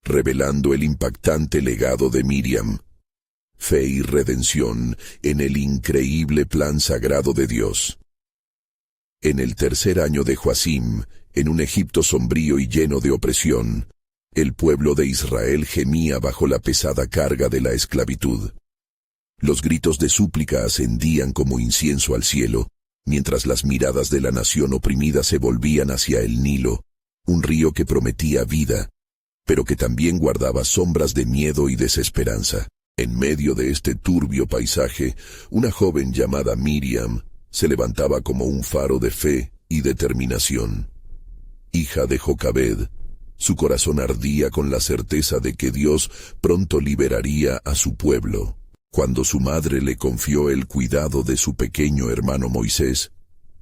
revelando el impactante legado de Miriam. Fe y redención en el increíble plan sagrado de Dios. En el tercer año de Joacim, en un Egipto sombrío y lleno de opresión, el pueblo de Israel gemía bajo la pesada carga de la esclavitud. Los gritos de súplica ascendían como incienso al cielo, mientras las miradas de la nación oprimida se volvían hacia el Nilo, un río que prometía vida, pero que también guardaba sombras de miedo y desesperanza. En medio de este turbio paisaje, una joven llamada Miriam se levantaba como un faro de fe y determinación. Hija de Jocabed, su corazón ardía con la certeza de que Dios pronto liberaría a su pueblo. Cuando su madre le confió el cuidado de su pequeño hermano Moisés,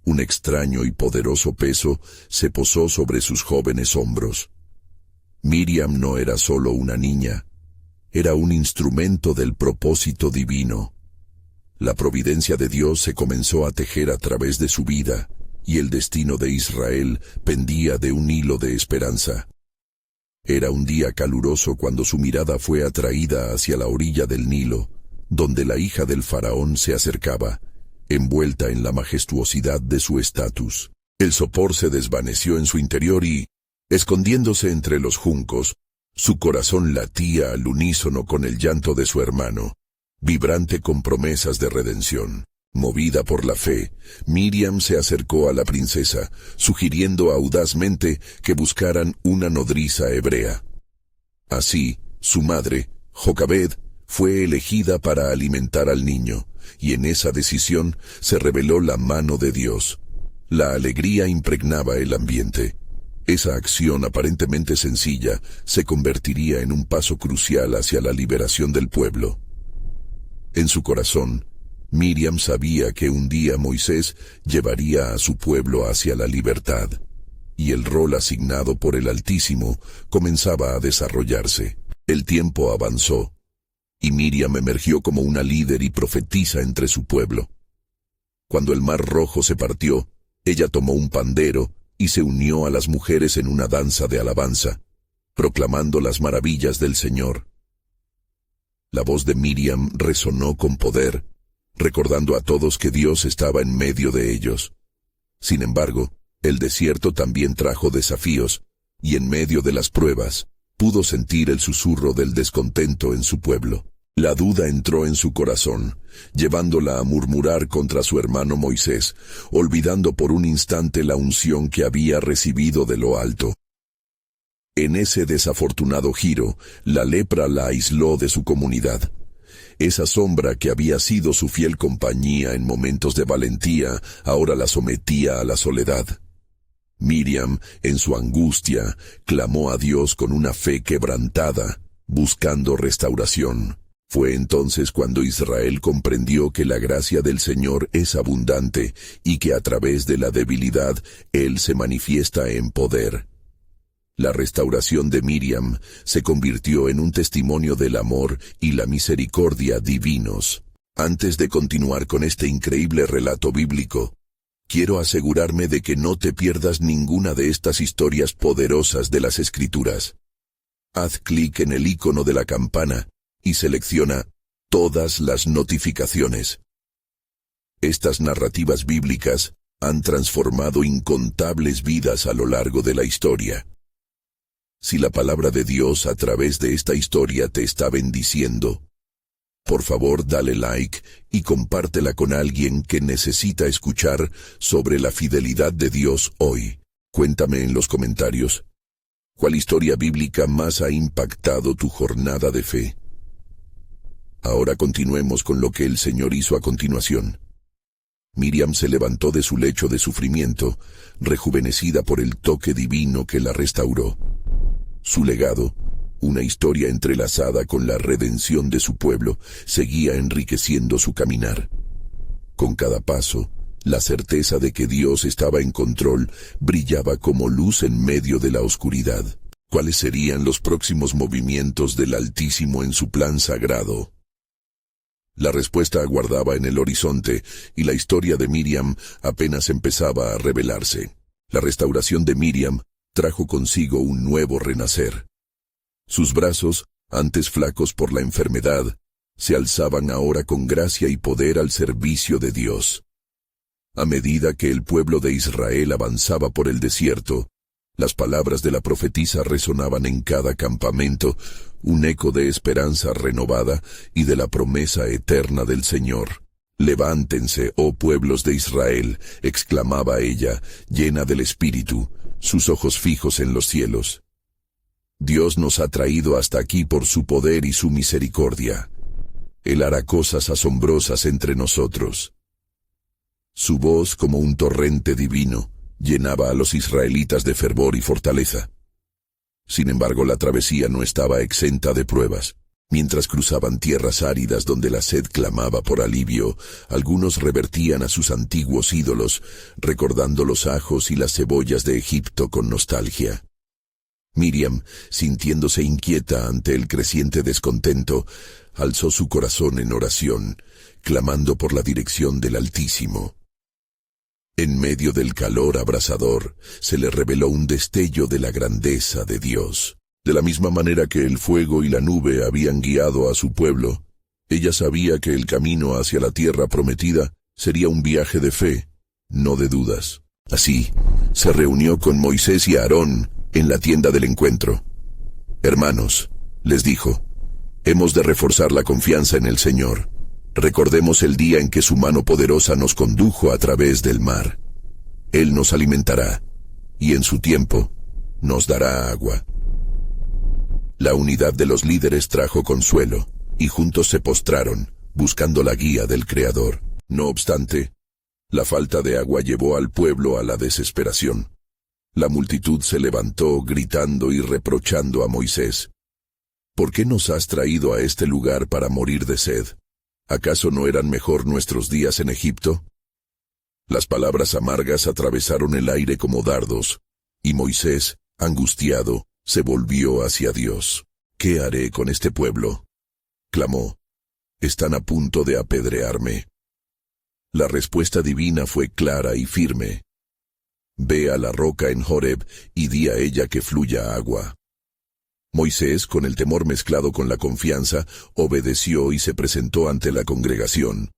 un extraño y poderoso peso se posó sobre sus jóvenes hombros. Miriam no era solo una niña, era un instrumento del propósito divino. La providencia de Dios se comenzó a tejer a través de su vida, y el destino de Israel pendía de un hilo de esperanza. Era un día caluroso cuando su mirada fue atraída hacia la orilla del Nilo, donde la hija del faraón se acercaba, envuelta en la majestuosidad de su estatus. El sopor se desvaneció en su interior y, escondiéndose entre los juncos, su corazón latía al unísono con el llanto de su hermano, vibrante con promesas de redención. Movida por la fe, Miriam se acercó a la princesa, sugiriendo audazmente que buscaran una nodriza hebrea. Así, su madre, Jocabed, fue elegida para alimentar al niño, y en esa decisión se reveló la mano de Dios. La alegría impregnaba el ambiente. Esa acción aparentemente sencilla se convertiría en un paso crucial hacia la liberación del pueblo. En su corazón, Miriam sabía que un día Moisés llevaría a su pueblo hacia la libertad, y el rol asignado por el Altísimo comenzaba a desarrollarse. El tiempo avanzó, y Miriam emergió como una líder y profetisa entre su pueblo. Cuando el Mar Rojo se partió, ella tomó un pandero y se unió a las mujeres en una danza de alabanza, proclamando las maravillas del Señor. La voz de Miriam resonó con poder, recordando a todos que Dios estaba en medio de ellos. Sin embargo, el desierto también trajo desafíos, y en medio de las pruebas, pudo sentir el susurro del descontento en su pueblo. La duda entró en su corazón, llevándola a murmurar contra su hermano Moisés, olvidando por un instante la unción que había recibido de lo alto. En ese desafortunado giro, la lepra la aisló de su comunidad. Esa sombra que había sido su fiel compañía en momentos de valentía, ahora la sometía a la soledad. Miriam, en su angustia, clamó a Dios con una fe quebrantada, buscando restauración. Fue entonces cuando Israel comprendió que la gracia del Señor es abundante y que a través de la debilidad Él se manifiesta en poder. La restauración de Miriam se convirtió en un testimonio del amor y la misericordia divinos. Antes de continuar con este increíble relato bíblico, quiero asegurarme de que no te pierdas ninguna de estas historias poderosas de las Escrituras. Haz clic en el icono de la campana y selecciona todas las notificaciones. Estas narrativas bíblicas han transformado incontables vidas a lo largo de la historia. Si la palabra de Dios a través de esta historia te está bendiciendo, por favor dale like y compártela con alguien que necesita escuchar sobre la fidelidad de Dios hoy. Cuéntame en los comentarios, ¿cuál historia bíblica más ha impactado tu jornada de fe? Ahora continuemos con lo que el Señor hizo a continuación. Miriam se levantó de su lecho de sufrimiento, rejuvenecida por el toque divino que la restauró. Su legado, una historia entrelazada con la redención de su pueblo, seguía enriqueciendo su caminar. Con cada paso, la certeza de que Dios estaba en control brillaba como luz en medio de la oscuridad. ¿Cuáles serían los próximos movimientos del Altísimo en su plan sagrado? La respuesta aguardaba en el horizonte, y la historia de Miriam apenas empezaba a revelarse. La restauración de Miriam trajo consigo un nuevo renacer. Sus brazos, antes flacos por la enfermedad, se alzaban ahora con gracia y poder al servicio de Dios. A medida que el pueblo de Israel avanzaba por el desierto, las palabras de la profetisa resonaban en cada campamento, un eco de esperanza renovada y de la promesa eterna del Señor. «Levántense, oh pueblos de Israel», exclamaba ella, llena del Espíritu, sus ojos fijos en los cielos. Dios nos ha traído hasta aquí por su poder y su misericordia. Él hará cosas asombrosas entre nosotros. Su voz, como un torrente divino, llenaba a los israelitas de fervor y fortaleza. Sin embargo, la travesía no estaba exenta de pruebas. Mientras cruzaban tierras áridas donde la sed clamaba por alivio, algunos revertían a sus antiguos ídolos, recordando los ajos y las cebollas de Egipto con nostalgia. Miriam, sintiéndose inquieta ante el creciente descontento, alzó su corazón en oración, clamando por la dirección del Altísimo. En medio del calor abrasador, se le reveló un destello de la grandeza de Dios. De la misma manera que el fuego y la nube habían guiado a su pueblo, ella sabía que el camino hacia la tierra prometida sería un viaje de fe, no de dudas. Así, se reunió con Moisés y Aarón en la tienda del encuentro. «Hermanos», les dijo, «hemos de reforzar la confianza en el Señor. Recordemos el día en que su mano poderosa nos condujo a través del mar. Él nos alimentará, y en su tiempo nos dará agua». La unidad de los líderes trajo consuelo, y juntos se postraron, buscando la guía del Creador. No obstante, la falta de agua llevó al pueblo a la desesperación. La multitud se levantó gritando y reprochando a Moisés. «¿Por qué nos has traído a este lugar para morir de sed? ¿Acaso no eran mejor nuestros días en Egipto?» Las palabras amargas atravesaron el aire como dardos, y Moisés, angustiado, se volvió hacia Dios. «¿Qué haré con este pueblo?», clamó. «Están a punto de apedrearme». La respuesta divina fue clara y firme. «Ve a la roca en Horeb y di a ella que fluya agua». Moisés, con el temor mezclado con la confianza, obedeció y se presentó ante la congregación.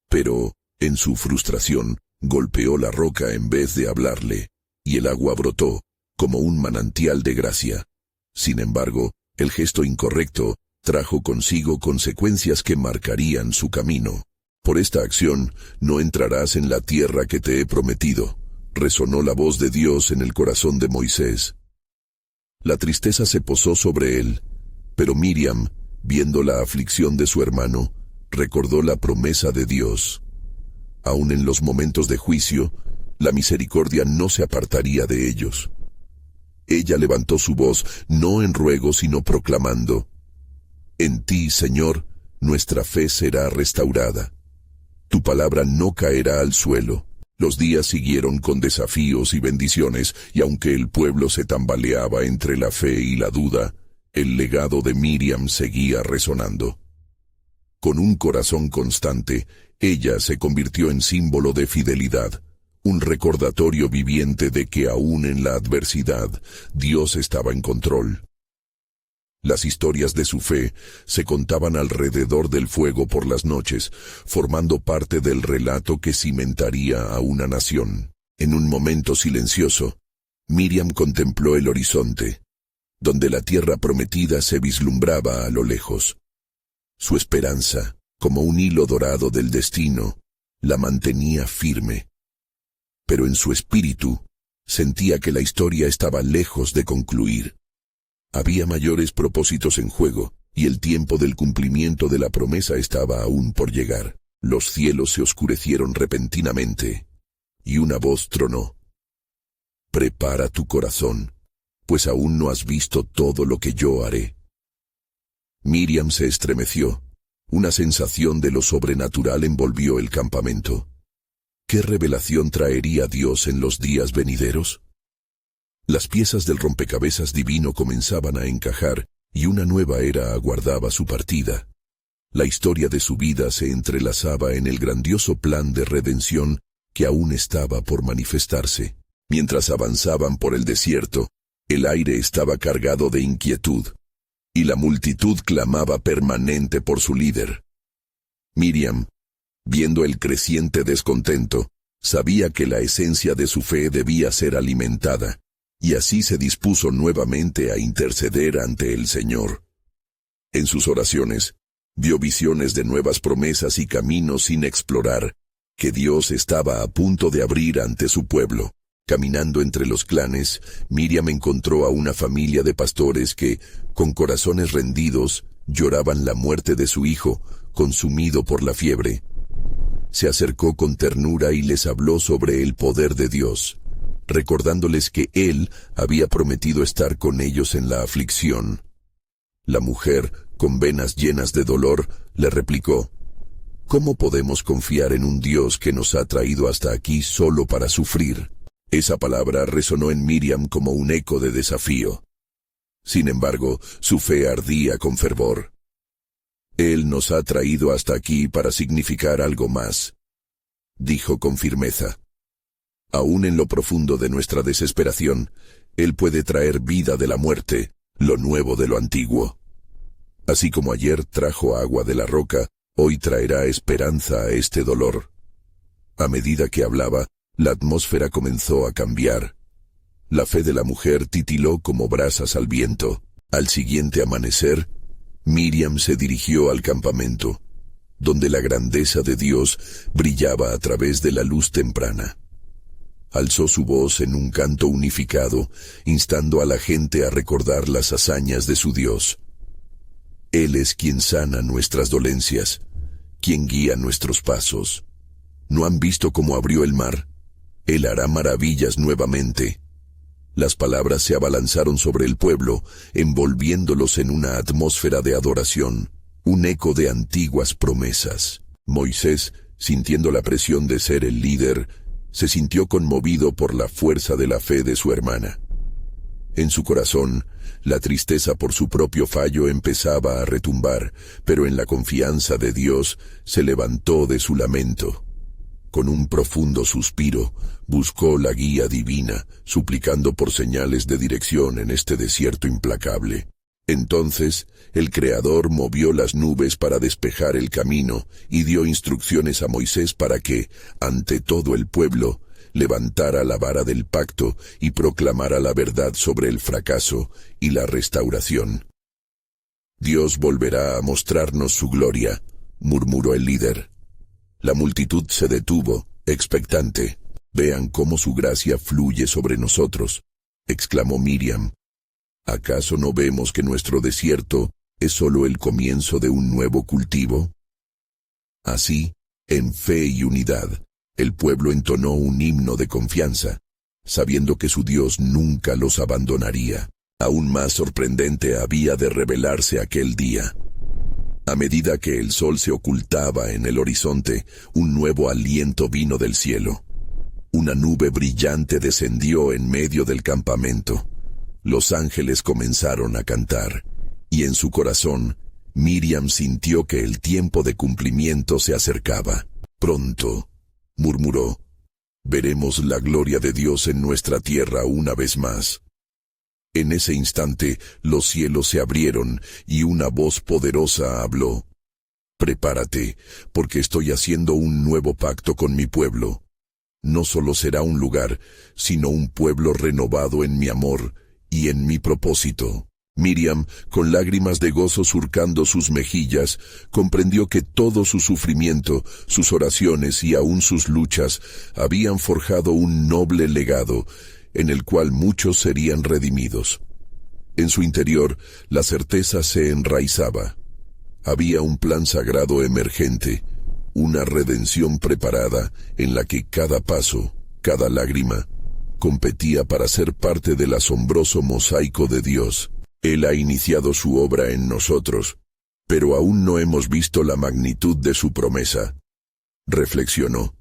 Pero, en su frustración, golpeó la roca en vez de hablarle, y el agua brotó, como un manantial de gracia. Sin embargo, el gesto incorrecto trajo consigo consecuencias que marcarían su camino. «Por esta acción no entrarás en la tierra que te he prometido», resonó la voz de Dios en el corazón de Moisés. La tristeza se posó sobre él, pero Miriam, viendo la aflicción de su hermano, recordó la promesa de Dios. Aun en los momentos de juicio, la misericordia no se apartaría de ellos. Ella levantó su voz, no en ruego sino proclamando: «En ti, Señor, nuestra fe será restaurada. Tu palabra no caerá al suelo». Los días siguieron con desafíos y bendiciones, y aunque el pueblo se tambaleaba entre la fe y la duda, el legado de Miriam seguía resonando. Con un corazón constante, ella se convirtió en símbolo de fidelidad, un recordatorio viviente de que aún en la adversidad, Dios estaba en control. Las historias de su fe se contaban alrededor del fuego por las noches, formando parte del relato que cimentaría a una nación. En un momento silencioso, Miriam contempló el horizonte, donde la tierra prometida se vislumbraba a lo lejos. Su esperanza, como un hilo dorado del destino, la mantenía firme. Pero en su espíritu, sentía que la historia estaba lejos de concluir. Había mayores propósitos en juego, y el tiempo del cumplimiento de la promesa estaba aún por llegar. Los cielos se oscurecieron repentinamente, y una voz tronó: «Prepara tu corazón, pues aún no has visto todo lo que yo haré». Miriam se estremeció. Una sensación de lo sobrenatural envolvió el campamento. ¿Qué revelación traería Dios en los días venideros? Las piezas del rompecabezas divino comenzaban a encajar, y una nueva era aguardaba su partida. La historia de su vida se entrelazaba en el grandioso plan de redención que aún estaba por manifestarse. Mientras avanzaban por el desierto, el aire estaba cargado de inquietud. y la multitud clamaba permanente por su líder. Miriam, viendo el creciente descontento, sabía que la esencia de su fe debía ser alimentada, y así se dispuso nuevamente a interceder ante el Señor. En sus oraciones, vio visiones de nuevas promesas y caminos sin explorar, que Dios estaba a punto de abrir ante su pueblo. Caminando entre los clanes, Miriam encontró a una familia de pastores que, con corazones rendidos, lloraban la muerte de su hijo, consumido por la fiebre. Se acercó con ternura y les habló sobre el poder de Dios, recordándoles que Él había prometido estar con ellos en la aflicción. La mujer, con venas llenas de dolor, le replicó: ¿Cómo podemos confiar en un Dios que nos ha traído hasta aquí solo para sufrir? Esa palabra resonó en Miriam como un eco de desafío. Sin embargo, su fe ardía con fervor. Él nos ha traído hasta aquí para significar algo más, dijo con firmeza. Aún en lo profundo de nuestra desesperación, Él puede traer vida de la muerte, lo nuevo de lo antiguo. Así como ayer trajo agua de la roca, hoy traerá esperanza a este dolor. A medida que hablaba, la atmósfera comenzó a cambiar. La fe de la mujer titiló como brasas al viento. Al siguiente amanecer, Miriam se dirigió al campamento, donde la grandeza de Dios brillaba a través de la luz temprana. Alzó su voz en un canto unificado, instando a la gente a recordar las hazañas de su Dios. Él es quien sana nuestras dolencias, quien guía nuestros pasos. ¿No han visto cómo abrió el mar? Él hará maravillas nuevamente. Las palabras se abalanzaron sobre el pueblo, envolviéndolos en una atmósfera de adoración, un eco de antiguas promesas. Moisés, sintiendo la presión de ser el líder, se sintió conmovido por la fuerza de la fe de su hermana. En su corazón, la tristeza por su propio fallo empezaba a retumbar, pero en la confianza de Dios se levantó de su lamento. Con un profundo suspiro, buscó la guía divina, suplicando por señales de dirección en este desierto implacable. Entonces, el Creador movió las nubes para despejar el camino y dio instrucciones a Moisés para que, ante todo el pueblo, levantara la vara del pacto y proclamara la verdad sobre el fracaso y la restauración. Dios volverá a mostrarnos su gloria, murmuró el líder. La multitud se detuvo, expectante. Vean cómo su gracia fluye sobre nosotros, exclamó Miriam. ¿Acaso no vemos que nuestro desierto es solo el comienzo de un nuevo cultivo? Así, en fe y unidad, el pueblo entonó un himno de confianza, sabiendo que su Dios nunca los abandonaría. Aún más sorprendente había de revelarse aquel día. A medida que el sol se ocultaba en el horizonte, un nuevo aliento vino del cielo. Una nube brillante descendió en medio del campamento. Los ángeles comenzaron a cantar, y en su corazón, Miriam sintió que el tiempo de cumplimiento se acercaba. Pronto, murmuró, veremos la gloria de Dios en nuestra tierra una vez más. En ese instante, los cielos se abrieron y una voz poderosa habló. Prepárate, porque estoy haciendo un nuevo pacto con mi pueblo. No solo será un lugar, sino un pueblo renovado en mi amor y en mi propósito. Miriam, con lágrimas de gozo surcando sus mejillas, comprendió que todo su sufrimiento, sus oraciones y aún sus luchas habían forjado un noble legado, en el cual muchos serían redimidos. En su interior, la certeza se enraizaba. Había un plan sagrado emergente, una redención preparada en la que cada paso, cada lágrima, competía para ser parte del asombroso mosaico de Dios. Él ha iniciado su obra en nosotros, pero aún no hemos visto la magnitud de su promesa, reflexionó.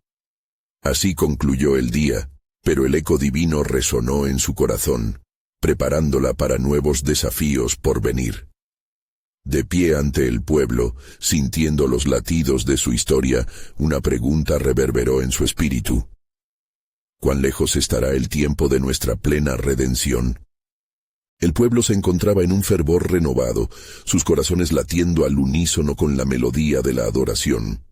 Así concluyó el día, pero el eco divino resonó en su corazón, preparándola para nuevos desafíos por venir. De pie ante el pueblo, sintiendo los latidos de su historia, una pregunta reverberó en su espíritu. ¿Cuán lejos estará el tiempo de nuestra plena redención? El pueblo se encontraba en un fervor renovado, sus corazones latiendo al unísono con la melodía de la adoración.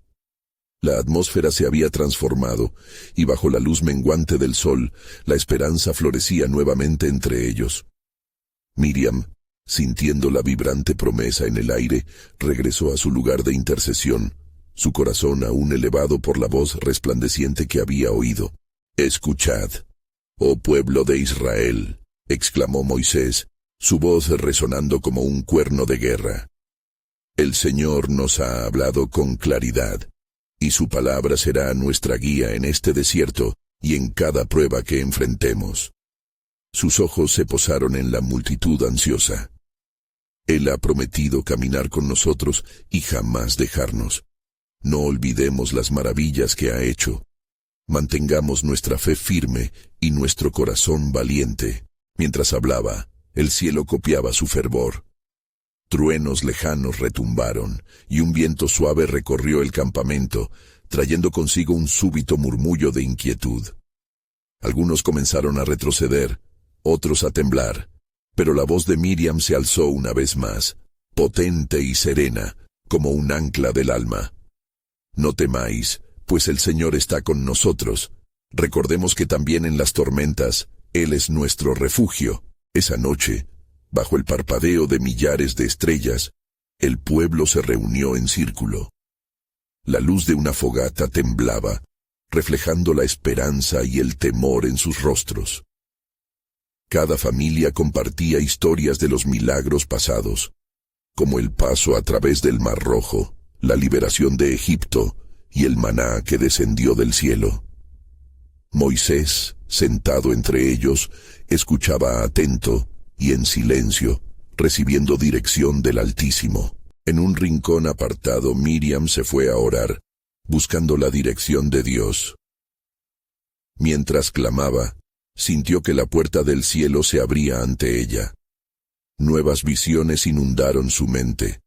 La atmósfera se había transformado, y bajo la luz menguante del sol, la esperanza florecía nuevamente entre ellos. Miriam, sintiendo la vibrante promesa en el aire, regresó a su lugar de intercesión, su corazón aún elevado por la voz resplandeciente que había oído. «Escuchad, oh pueblo de Israel», exclamó Moisés, su voz resonando como un cuerno de guerra. «El Señor nos ha hablado con claridad, y su palabra será nuestra guía en este desierto y en cada prueba que enfrentemos». Sus ojos se posaron en la multitud ansiosa. Él ha prometido caminar con nosotros y jamás dejarnos. No olvidemos las maravillas que ha hecho. Mantengamos nuestra fe firme y nuestro corazón valiente. Mientras hablaba, el cielo copiaba su fervor. Truenos lejanos retumbaron, y un viento suave recorrió el campamento, trayendo consigo un súbito murmullo de inquietud. Algunos comenzaron a retroceder, otros a temblar, pero la voz de Miriam se alzó una vez más, potente y serena, como un ancla del alma. «No temáis, pues el Señor está con nosotros. Recordemos que también en las tormentas, Él es nuestro refugio». Esa noche, bajo el parpadeo de millares de estrellas, el pueblo se reunió en círculo. La luz de una fogata temblaba, reflejando la esperanza y el temor en sus rostros. Cada familia compartía historias de los milagros pasados, como el paso a través del Mar Rojo, la liberación de Egipto y el maná que descendió del cielo. Moisés, sentado entre ellos, escuchaba atento y en silencio, recibiendo dirección del Altísimo. En un rincón apartado, Miriam se fue a orar, buscando la dirección de Dios. Mientras clamaba, sintió que la puerta del cielo se abría ante ella. Nuevas visiones inundaron su mente.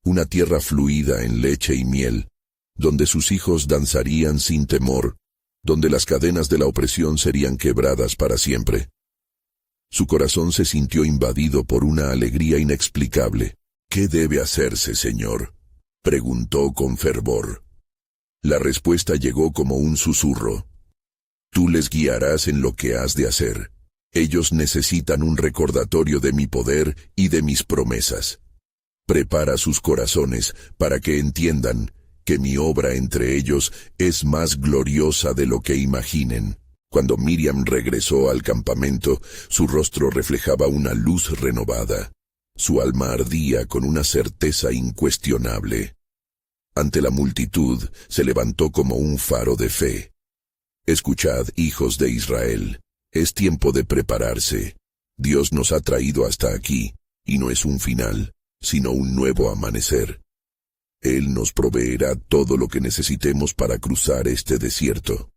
Una tierra fluida en leche y miel, donde sus hijos danzarían sin temor, donde las cadenas de la opresión serían quebradas para siempre. Su corazón se sintió invadido por una alegría inexplicable. «¿Qué debe hacerse, Señor?», preguntó con fervor. La respuesta llegó como un susurro. «Tú les guiarás en lo que has de hacer. Ellos necesitan un recordatorio de mi poder y de mis promesas. Prepara sus corazones para que entiendan que mi obra entre ellos es más gloriosa de lo que imaginen». Cuando Miriam regresó al campamento, su rostro reflejaba una luz renovada. Su alma ardía con una certeza incuestionable. Ante la multitud, se levantó como un faro de fe. «Escuchad, hijos de Israel, es tiempo de prepararse. Dios nos ha traído hasta aquí, y no es un final, sino un nuevo amanecer. Él nos proveerá todo lo que necesitemos para cruzar este desierto.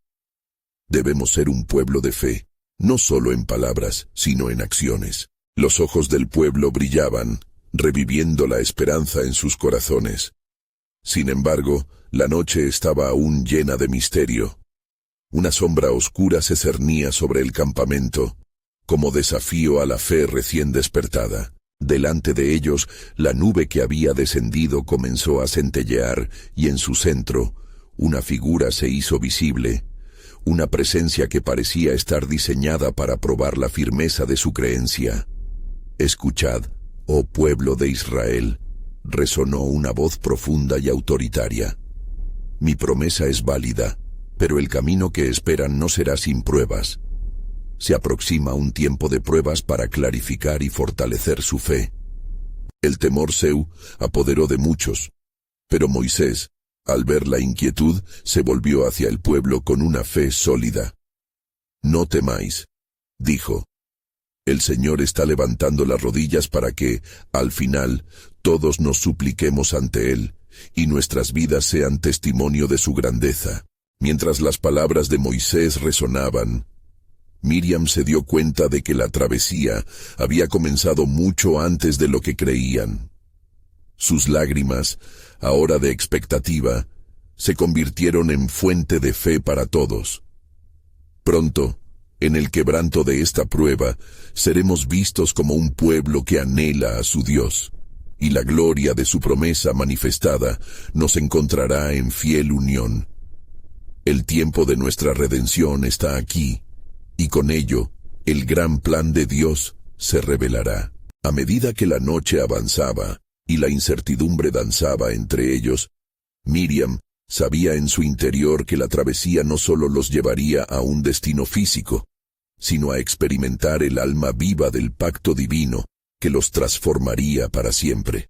Debemos ser un pueblo de fe, no solo en palabras, sino en acciones». Los ojos del pueblo brillaban, reviviendo la esperanza en sus corazones. Sin embargo, la noche estaba aún llena de misterio. Una sombra oscura se cernía sobre el campamento, como desafío a la fe recién despertada. Delante de ellos, la nube que había descendido comenzó a centellear, y en su centro, una figura se hizo visible, una presencia que parecía estar diseñada para probar la firmeza de su creencia. «Escuchad, oh pueblo de Israel», resonó una voz profunda y autoritaria. «Mi promesa es válida, pero el camino que esperan no será sin pruebas. Se aproxima un tiempo de pruebas para clarificar y fortalecer su fe». El temor se apoderó de muchos, pero Moisés, al ver la inquietud, se volvió hacia el pueblo con una fe sólida. «No temáis», dijo. «El Señor está levantando las rodillas para que, al final, todos nos supliquemos ante Él, y nuestras vidas sean testimonio de su grandeza». Mientras las palabras de Moisés resonaban, Miriam se dio cuenta de que la travesía había comenzado mucho antes de lo que creían. Sus lágrimas, ahora de expectativa, se convirtieron en fuente de fe para todos. Pronto, En el quebranto de esta prueba, seremos vistos como un pueblo que anhela a su Dios, y la gloria de su promesa manifestada nos encontrará en fiel unión. El tiempo de nuestra redención está aquí, y con ello, el gran plan de Dios se revelará. A medida que la noche avanzaba y la incertidumbre danzaba entre ellos, Miriam sabía en su interior que la travesía no solo los llevaría a un destino físico, sino a experimentar el alma viva del pacto divino que los transformaría para siempre.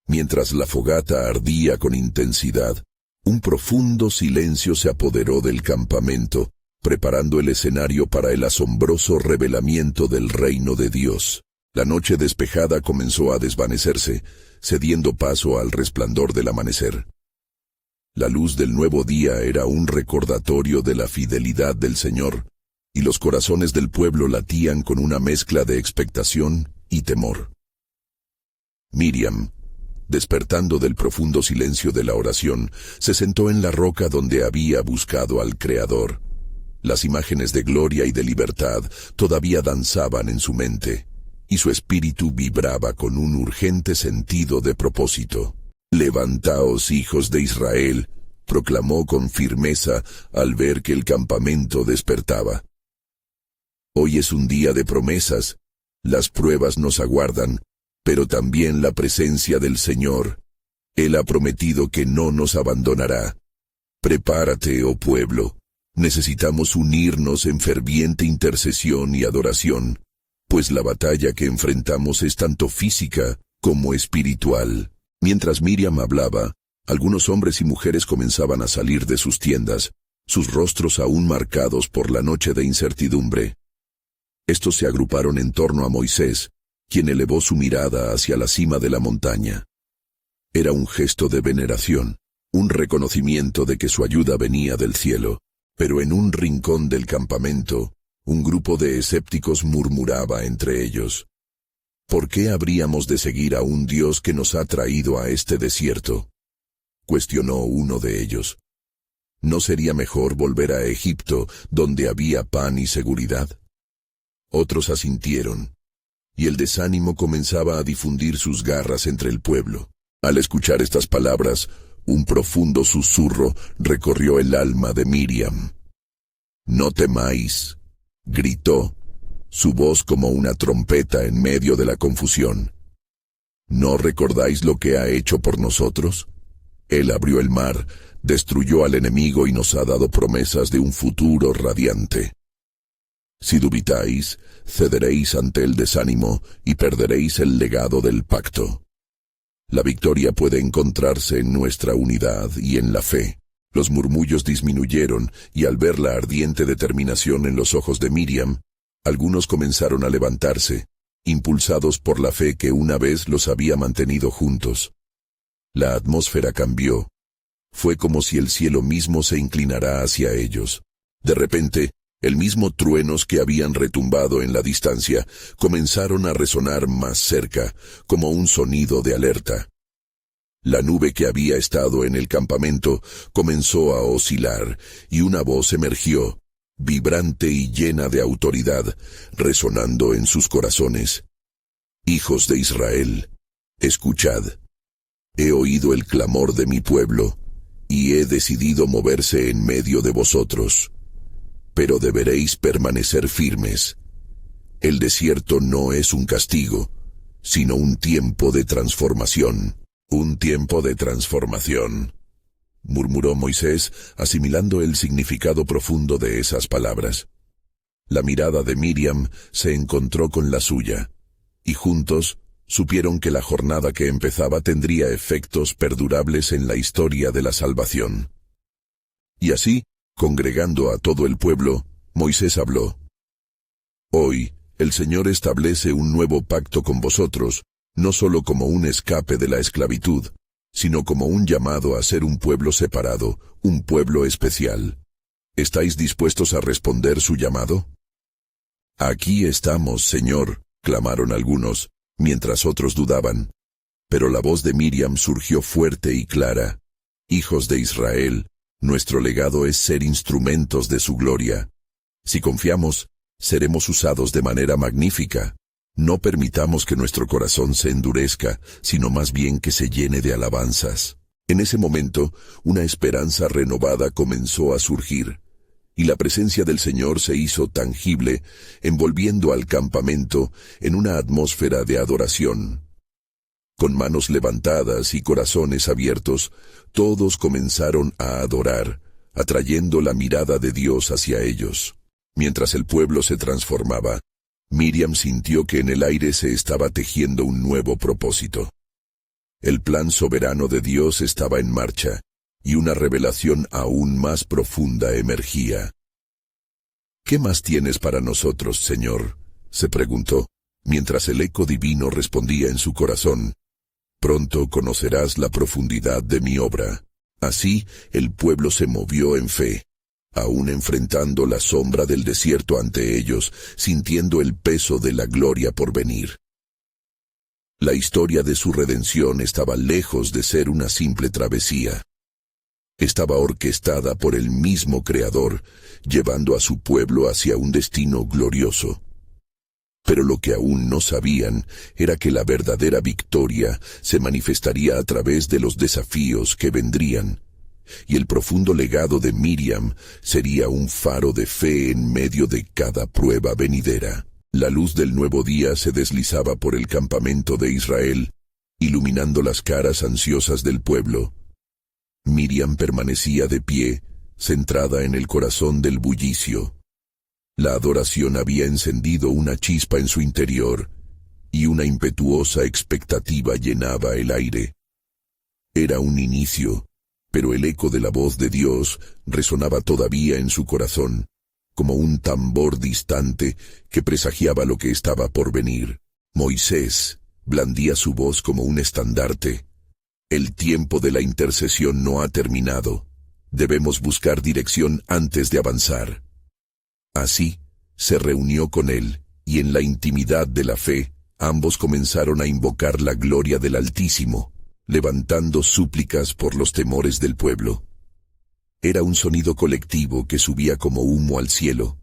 Mientras la fogata ardía con intensidad, un profundo silencio se apoderó del campamento, preparando el escenario para el asombroso revelamiento del reino de Dios. La noche despejada comenzó a desvanecerse, cediendo paso al resplandor del amanecer. La luz del nuevo día era un recordatorio de la fidelidad del Señor, y los corazones del pueblo latían con una mezcla de expectación y temor. Miriam, despertando del profundo silencio de la oración, se sentó en la roca donde había buscado al Creador. Las imágenes de gloria y de libertad todavía danzaban en su mente, y su espíritu vibraba con un urgente sentido de propósito. «Levantaos, hijos de Israel», proclamó con firmeza al ver que el campamento despertaba. Hoy es un día de promesas, las pruebas nos aguardan, pero también la presencia del Señor. Él ha prometido que no nos abandonará. Prepárate, oh pueblo, necesitamos unirnos en ferviente intercesión y adoración, pues la batalla que enfrentamos es tanto física como espiritual. Mientras Miriam hablaba, algunos hombres y mujeres comenzaban a salir de sus tiendas, sus rostros aún marcados por la noche de incertidumbre. Estos se agruparon en torno a Moisés, quien elevó su mirada hacia la cima de la montaña. Era un gesto de veneración, un reconocimiento de que su ayuda venía del cielo, pero en un rincón del campamento, un grupo de escépticos murmuraba entre ellos: ¿Por qué habríamos de seguir a un Dios que nos ha traído a este desierto?, cuestionó uno de ellos. ¿No sería mejor volver a Egipto, donde había pan y seguridad? Otros asintieron, y el desánimo comenzaba a difundir sus garras entre el pueblo. Al escuchar estas palabras, un profundo susurro recorrió el alma de Miriam. «No temáis», gritó, su voz como una trompeta en medio de la confusión. ¿No recordáis lo que ha hecho por nosotros? Él abrió el mar, destruyó al enemigo y nos ha dado promesas de un futuro radiante. Si dubitáis, cederéis ante el desánimo y perderéis el legado del pacto. La victoria puede encontrarse en nuestra unidad y en la fe. Los murmullos disminuyeron, y al ver la ardiente determinación en los ojos de Miriam, algunos comenzaron a levantarse, impulsados por la fe que una vez los había mantenido juntos. La atmósfera cambió. Fue como si el cielo mismo se inclinara hacia ellos. De repente, el mismo truenos que habían retumbado en la distancia comenzaron a resonar más cerca, como un sonido de alerta. La nube que había estado en el campamento comenzó a oscilar, y una voz emergió, vibrante y llena de autoridad, resonando en sus corazones. «Hijos de Israel, escuchad. He oído el clamor de mi pueblo, y he decidido moverse en medio de vosotros. Pero deberéis permanecer firmes. El desierto no es un castigo, sino un tiempo de transformación». «Un tiempo de transformación», murmuró Moisés, asimilando el significado profundo de esas palabras. La mirada de Miriam se encontró con la suya, y juntos supieron que la jornada que empezaba tendría efectos perdurables en la historia de la salvación. Y así, congregando a todo el pueblo, Moisés habló: «Hoy, el Señor establece un nuevo pacto con vosotros, no solo como un escape de la esclavitud, sino como un llamado a ser un pueblo separado, un pueblo especial. ¿Estáis dispuestos a responder su llamado?» «Aquí estamos, Señor», clamaron algunos, mientras otros dudaban. Pero la voz de Miriam surgió fuerte y clara: «Hijos de Israel, nuestro legado es ser instrumentos de su gloria. Si confiamos, seremos usados de manera magnífica. No permitamos que nuestro corazón se endurezca, sino más bien que se llene de alabanzas. En ese momento, una esperanza renovada comenzó a surgir, y la presencia del Señor se hizo tangible, envolviendo al campamento en una atmósfera de adoración. Con manos levantadas y corazones abiertos, todos comenzaron a adorar, atrayendo la mirada de Dios hacia ellos. Mientras el pueblo se transformaba, Miriam sintió que en el aire se estaba tejiendo un nuevo propósito. El plan soberano de Dios estaba en marcha, y una revelación aún más profunda emergía. ¿Qué más tienes para nosotros, Señor?, se preguntó, mientras el eco divino respondía en su corazón. Pronto conocerás la profundidad de mi obra. Así, el pueblo se movió en fe, aún enfrentando la sombra del desierto ante ellos, sintiendo el peso de la gloria por venir. La historia de su redención estaba lejos de ser una simple travesía. Estaba orquestada por el mismo Creador, llevando a su pueblo hacia un destino glorioso. Pero lo que aún no sabían era que la verdadera victoria se manifestaría a través de los desafíos que vendrían, y el profundo legado de Miriam sería un faro de fe en medio de cada prueba venidera. La luz del nuevo día se deslizaba por el campamento de Israel, iluminando las caras ansiosas del pueblo. Miriam permanecía de pie, centrada en el corazón del bullicio. La adoración había encendido una chispa en su interior, y una impetuosa expectativa llenaba el aire. Era un inicio, pero el eco de la voz de Dios resonaba todavía en su corazón, como un tambor distante que presagiaba lo que estaba por venir. Moisés blandía su voz como un estandarte. El tiempo de la intercesión no ha terminado. Debemos buscar dirección antes de avanzar. Así, se reunió con él, y en la intimidad de la fe, ambos comenzaron a invocar la gloria del Altísimo, levantando súplicas por los temores del pueblo. Era un sonido colectivo que subía como humo al cielo,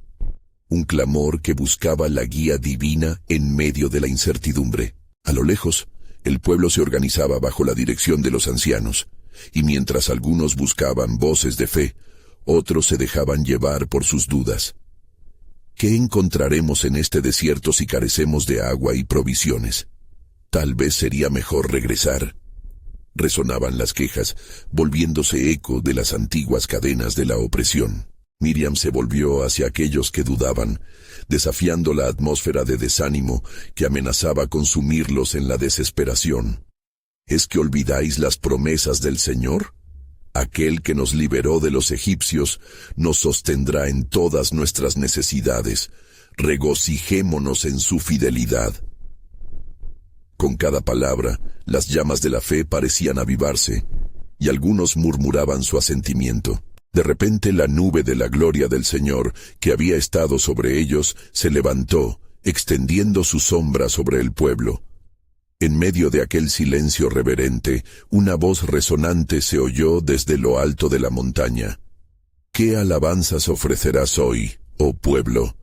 un clamor que buscaba la guía divina en medio de la incertidumbre. A lo lejos, el pueblo se organizaba bajo la dirección de los ancianos, y mientras algunos buscaban voces de fe, otros se dejaban llevar por sus dudas. ¿Qué encontraremos en este desierto si carecemos de agua y provisiones? Tal vez sería mejor regresar. Resonaban las quejas, volviéndose eco de las antiguas cadenas de la opresión. Miriam se volvió hacia aquellos que dudaban, desafiando la atmósfera de desánimo que amenazaba consumirlos en la desesperación. ¿Es que olvidáis las promesas del Señor? Aquel que nos liberó de los egipcios nos sostendrá en todas nuestras necesidades. Regocijémonos en su fidelidad. Con cada palabra, las llamas de la fe parecían avivarse, y algunos murmuraban su asentimiento. De repente la nube de la gloria del Señor, que había estado sobre ellos, se levantó, extendiendo su sombra sobre el pueblo. En medio de aquel silencio reverente, una voz resonante se oyó desde lo alto de la montaña. ¿Qué alabanzas ofrecerás hoy, oh pueblo?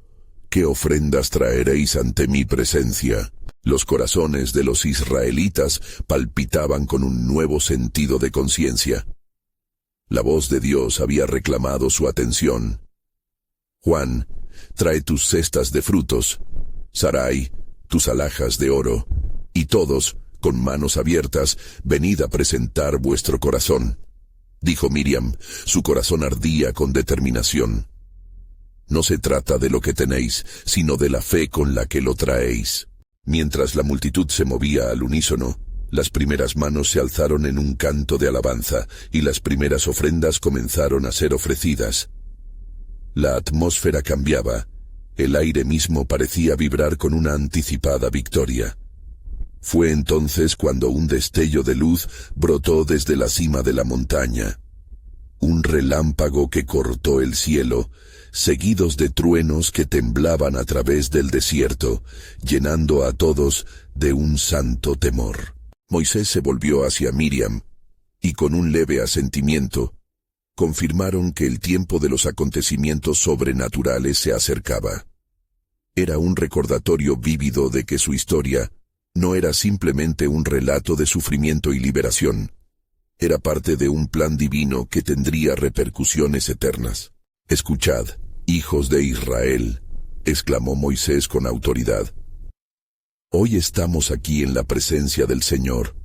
¿Qué ofrendas traeréis ante mi presencia? Los corazones de los israelitas palpitaban con un nuevo sentido de conciencia. La voz de Dios había reclamado su atención. Juan, trae tus cestas de frutos. Sarai, tus alhajas de oro. Y todos, con manos abiertas, venid a presentar vuestro corazón. Dijo Miriam, su corazón ardía con determinación. No se trata de lo que tenéis, sino de la fe con la que lo traéis. Mientras la multitud se movía al unísono, las primeras manos se alzaron en un canto de alabanza, y las primeras ofrendas comenzaron a ser ofrecidas. La atmósfera cambiaba, el aire mismo parecía vibrar con una anticipada victoria. Fue entonces cuando un destello de luz brotó desde la cima de la montaña. Un relámpago que cortó el cielo, seguidos de truenos que temblaban a través del desierto, llenando a todos de un santo temor. Moisés se volvió hacia Miriam, y con un leve asentimiento, confirmaron que el tiempo de los acontecimientos sobrenaturales se acercaba. Era un recordatorio vívido de que su historia no era simplemente un relato de sufrimiento y liberación, era parte de un plan divino que tendría repercusiones eternas. «Escuchad, hijos de Israel», exclamó Moisés con autoridad. «Hoy estamos aquí en la presencia del Señor.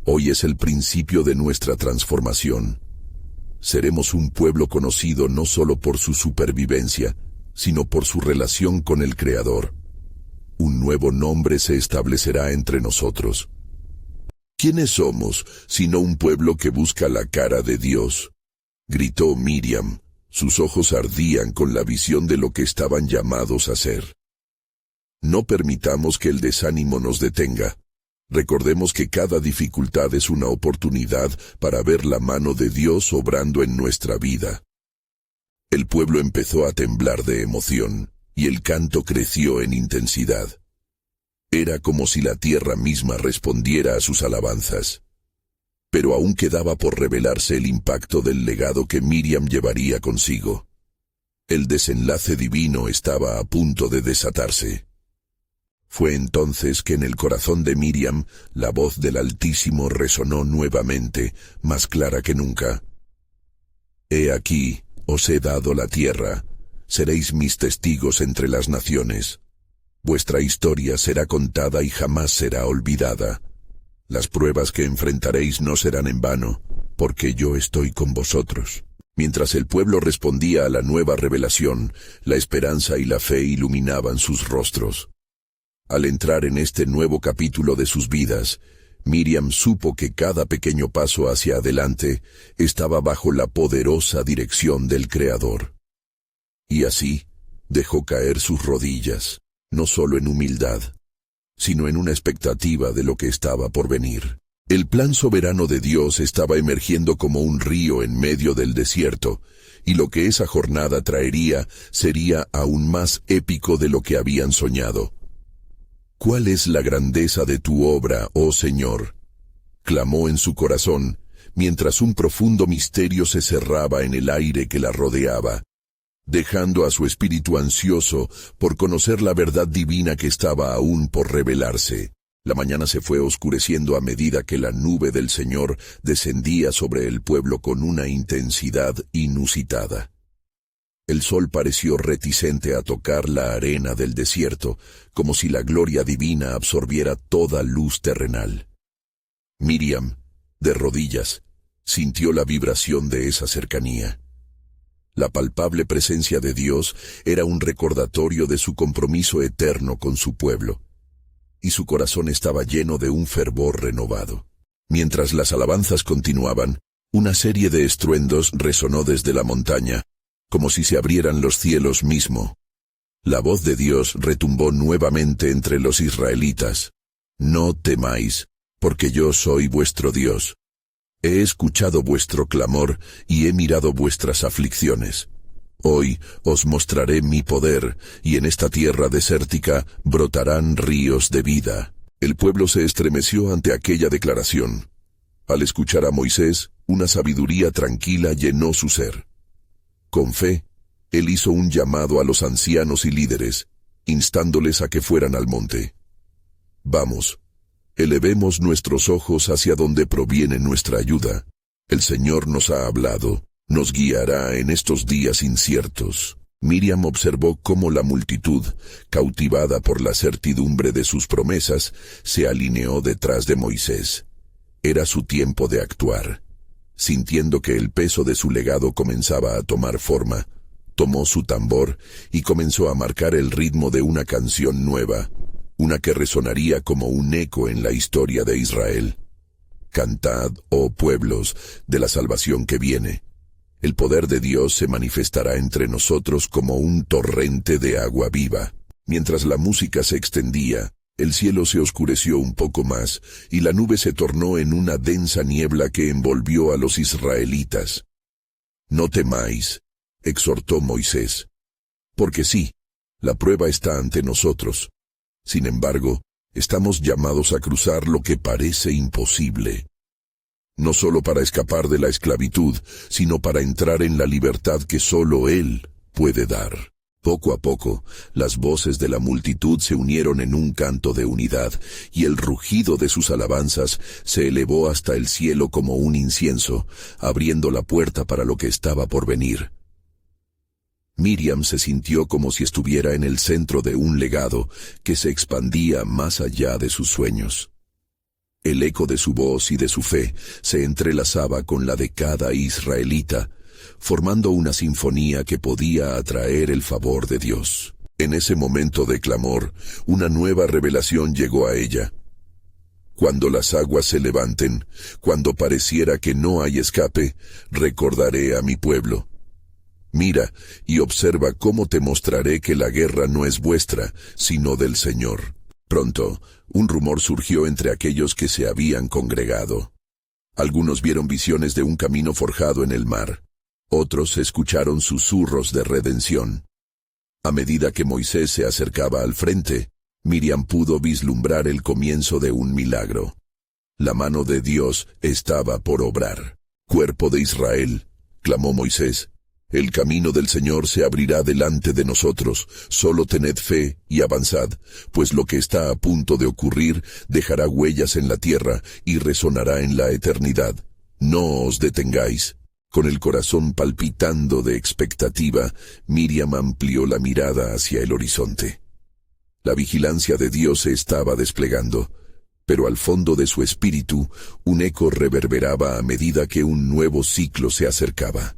Hoy es el principio de nuestra transformación. Seremos un pueblo conocido no solo por su supervivencia, sino por su relación con el Creador. Un nuevo nombre se establecerá entre nosotros. ¿Quiénes somos, sino un pueblo que busca la cara de Dios?», gritó Miriam. Sus ojos ardían con la visión de lo que estaban llamados a ser. No permitamos que el desánimo nos detenga. Recordemos que cada dificultad es una oportunidad para ver la mano de Dios obrando en nuestra vida. El pueblo empezó a temblar de emoción, y el canto creció en intensidad. Era como si la tierra misma respondiera a sus alabanzas. Pero aún quedaba por revelarse el impacto del legado que Miriam llevaría consigo. El desenlace divino estaba a punto de desatarse. Fue entonces que en el corazón de Miriam la voz del Altísimo resonó nuevamente, más clara que nunca. «He aquí, os he dado la tierra, seréis mis testigos entre las naciones. Vuestra historia será contada y jamás será olvidada. Las pruebas que enfrentaréis no serán en vano, porque yo estoy con vosotros». Mientras el pueblo respondía a la nueva revelación, la esperanza y la fe iluminaban sus rostros. Al entrar en este nuevo capítulo de sus vidas, Miriam supo que cada pequeño paso hacia adelante estaba bajo la poderosa dirección del Creador. Y así, dejó caer sus rodillas, no solo en humildad, sino en una expectativa de lo que estaba por venir. El plan soberano de Dios estaba emergiendo como un río en medio del desierto, y lo que esa jornada traería sería aún más épico de lo que habían soñado. «¿Cuál es la grandeza de tu obra, oh Señor?», clamó en su corazón, mientras un profundo misterio se cerraba en el aire que la rodeaba, dejando a su espíritu ansioso por conocer la verdad divina que estaba aún por revelarse. La mañana se fue oscureciendo a medida que la nube del Señor descendía sobre el pueblo con una intensidad inusitada. El sol pareció reticente a tocar la arena del desierto, como si la gloria divina absorbiera toda luz terrenal. Miriam, de rodillas, sintió la vibración de esa cercanía. La palpable presencia de Dios era un recordatorio de su compromiso eterno con su pueblo, y su corazón estaba lleno de un fervor renovado. Mientras las alabanzas continuaban, una serie de estruendos resonó desde la montaña, como si se abrieran los cielos mismo. La voz de Dios retumbó nuevamente entre los israelitas. «No temáis, porque yo soy vuestro Dios. He escuchado vuestro clamor y he mirado vuestras aflicciones. Hoy os mostraré mi poder, y en esta tierra desértica brotarán ríos de vida». El pueblo se estremeció ante aquella declaración. Al escuchar a Moisés, una sabiduría tranquila llenó su ser. Con fe, él hizo un llamado a los ancianos y líderes, instándoles a que fueran al monte. «Vamos, elevemos nuestros ojos hacia donde proviene nuestra ayuda. El Señor nos ha hablado, nos guiará en estos días inciertos». Miriam observó cómo la multitud, cautivada por la certidumbre de sus promesas, se alineó detrás de Moisés. Era su tiempo de actuar. Sintiendo que el peso de su legado comenzaba a tomar forma, tomó su tambor y comenzó a marcar el ritmo de una canción nueva, una que resonaría como un eco en la historia de Israel. «Cantad, oh pueblos, de la salvación que viene. El poder de Dios se manifestará entre nosotros como un torrente de agua viva». Mientras la música se extendía, el cielo se oscureció un poco más, y la nube se tornó en una densa niebla que envolvió a los israelitas. «No temáis», exhortó Moisés, «porque sí, la prueba está ante nosotros. Sin embargo, estamos llamados a cruzar lo que parece imposible». no solo para escapar de la esclavitud, sino para entrar en la libertad que solo Él puede dar. Poco a poco, las voces de la multitud se unieron en un canto de unidad, y el rugido de sus alabanzas se elevó hasta el cielo como un incienso, abriendo la puerta para lo que estaba por venir. Miriam se sintió como si estuviera en el centro de un legado que se expandía más allá de sus sueños. El eco de su voz y de su fe se entrelazaba con la de cada israelita, formando una sinfonía que podía atraer el favor de Dios. En ese momento de clamor, una nueva revelación llegó a ella. Cuando las aguas se levanten, cuando pareciera que no hay escape, recordaré a mi pueblo. Mira y observa cómo te mostraré que la guerra no es vuestra, sino del Señor. Pronto, un rumor surgió entre aquellos que se habían congregado. Algunos vieron visiones de un camino forjado en el mar. Otros escucharon susurros de redención. A medida que Moisés se acercaba al frente, Miriam pudo vislumbrar el comienzo de un milagro. La mano de Dios estaba por obrar. «Cuerpo de Israel», clamó Moisés, «el camino del Señor se abrirá delante de nosotros. Solo tened fe y avanzad, pues lo que está a punto de ocurrir dejará huellas en la tierra y resonará en la eternidad. No os detengáis». Con el corazón palpitando de expectativa, Miriam amplió la mirada hacia el horizonte. La vigilancia de Dios se estaba desplegando, pero al fondo de su espíritu un eco reverberaba a medida que un nuevo ciclo se acercaba.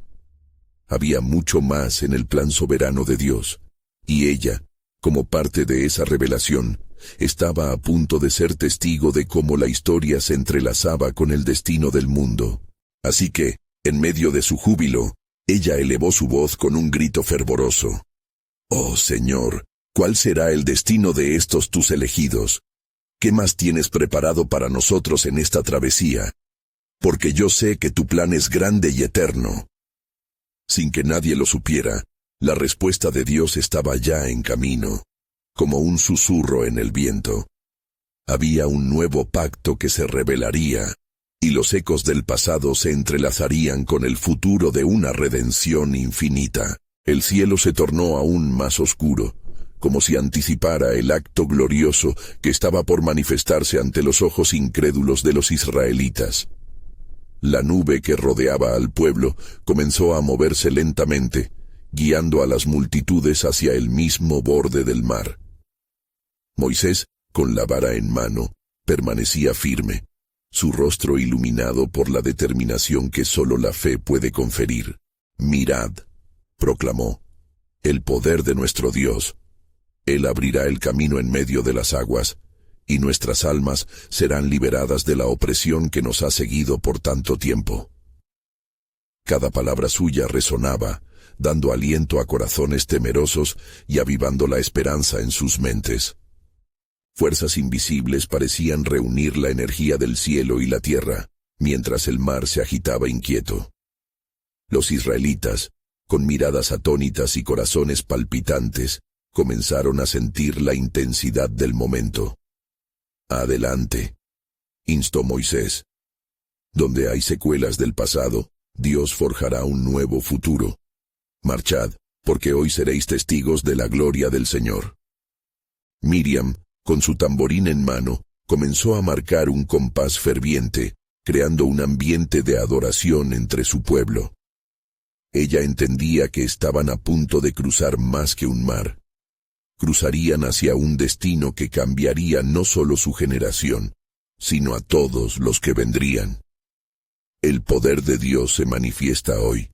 Había mucho más en el plan soberano de Dios, y ella, como parte de esa revelación, estaba a punto de ser testigo de cómo la historia se entrelazaba con el destino del mundo. Así que, en medio de su júbilo, ella elevó su voz con un grito fervoroso. «Oh Señor, ¿cuál será el destino de estos tus elegidos? ¿Qué más tienes preparado para nosotros en esta travesía? Porque yo sé que tu plan es grande y eterno». Sin que nadie lo supiera, la respuesta de Dios estaba ya en camino, como un susurro en el viento. Había un nuevo pacto que se revelaría, y los ecos del pasado se entrelazarían con el futuro de una redención infinita. El cielo se tornó aún más oscuro, como si anticipara el acto glorioso que estaba por manifestarse ante los ojos incrédulos de los israelitas. La nube que rodeaba al pueblo comenzó a moverse lentamente, guiando a las multitudes hacia el mismo borde del mar. Moisés, con la vara en mano, permanecía firme, su rostro iluminado por la determinación que solo la fe puede conferir. «Mirad», proclamó, «el poder de nuestro Dios. Él abrirá el camino en medio de las aguas, y nuestras almas serán liberadas de la opresión que nos ha seguido por tanto tiempo». Cada palabra suya resonaba, dando aliento a corazones temerosos y avivando la esperanza en sus mentes. Fuerzas invisibles parecían reunir la energía del cielo y la tierra, mientras el mar se agitaba inquieto. Los israelitas, con miradas atónitas y corazones palpitantes, comenzaron a sentir la intensidad del momento. «Adelante», instó Moisés. «Donde hay secuelas del pasado, Dios forjará un nuevo futuro. Marchad, porque hoy seréis testigos de la gloria del Señor». Miriam, con su tamborín en mano, comenzó a marcar un compás ferviente, creando un ambiente de adoración entre su pueblo. Ella entendía que estaban a punto de cruzar más que un mar. Cruzarían hacia un destino que cambiaría no solo su generación, sino a todos los que vendrían. «El poder de Dios se manifiesta hoy»,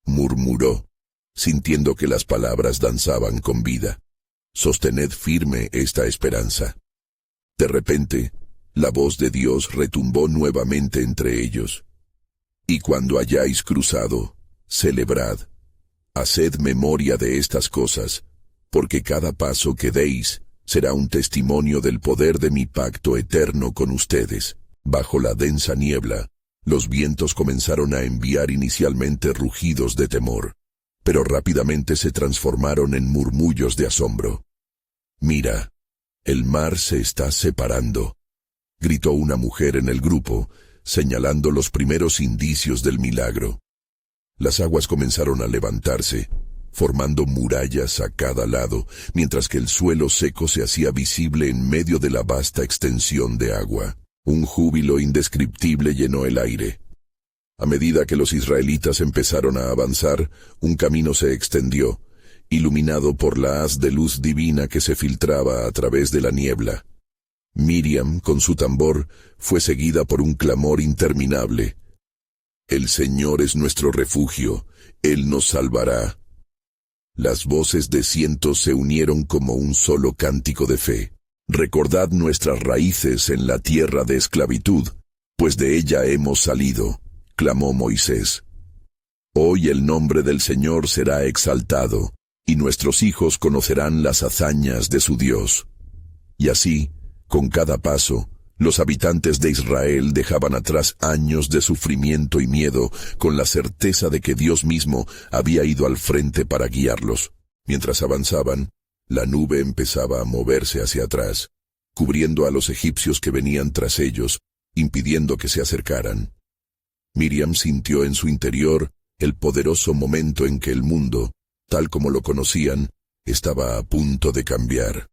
murmuró, sintiendo que las palabras danzaban con vida. «Sostened firme esta esperanza». De repente, la voz de Dios retumbó nuevamente entre ellos. «Y cuando hayáis cruzado, celebrad. Haced memoria de estas cosas, porque cada paso que deis será un testimonio del poder de mi pacto eterno con ustedes». Bajo la densa niebla, los vientos comenzaron a enviar inicialmente rugidos de temor, pero rápidamente se transformaron en murmullos de asombro. «Mira, el mar se está separando», gritó una mujer en el grupo, señalando los primeros indicios del milagro. Las aguas comenzaron a levantarse, formando murallas a cada lado, mientras que el suelo seco se hacía visible en medio de la vasta extensión de agua. Un júbilo indescriptible llenó el aire. A medida que los israelitas empezaron a avanzar, un camino se extendió, iluminado por la haz de luz divina que se filtraba a través de la niebla. Miriam, con su tambor, fue seguida por un clamor interminable. «El Señor es nuestro refugio, Él nos salvará». Las voces de cientos se unieron como un solo cántico de fe. «Recordad nuestras raíces en la tierra de esclavitud, pues de ella hemos salido», clamó Moisés. «Hoy el nombre del Señor será exaltado, y nuestros hijos conocerán las hazañas de su Dios». Y así, con cada paso, los habitantes de Israel dejaban atrás años de sufrimiento y miedo, con la certeza de que Dios mismo había ido al frente para guiarlos. Mientras avanzaban, la nube empezaba a moverse hacia atrás, cubriendo a los egipcios que venían tras ellos, impidiendo que se acercaran. Miriam sintió en su interior el poderoso momento en que el mundo, tal como lo conocían, estaba a punto de cambiar.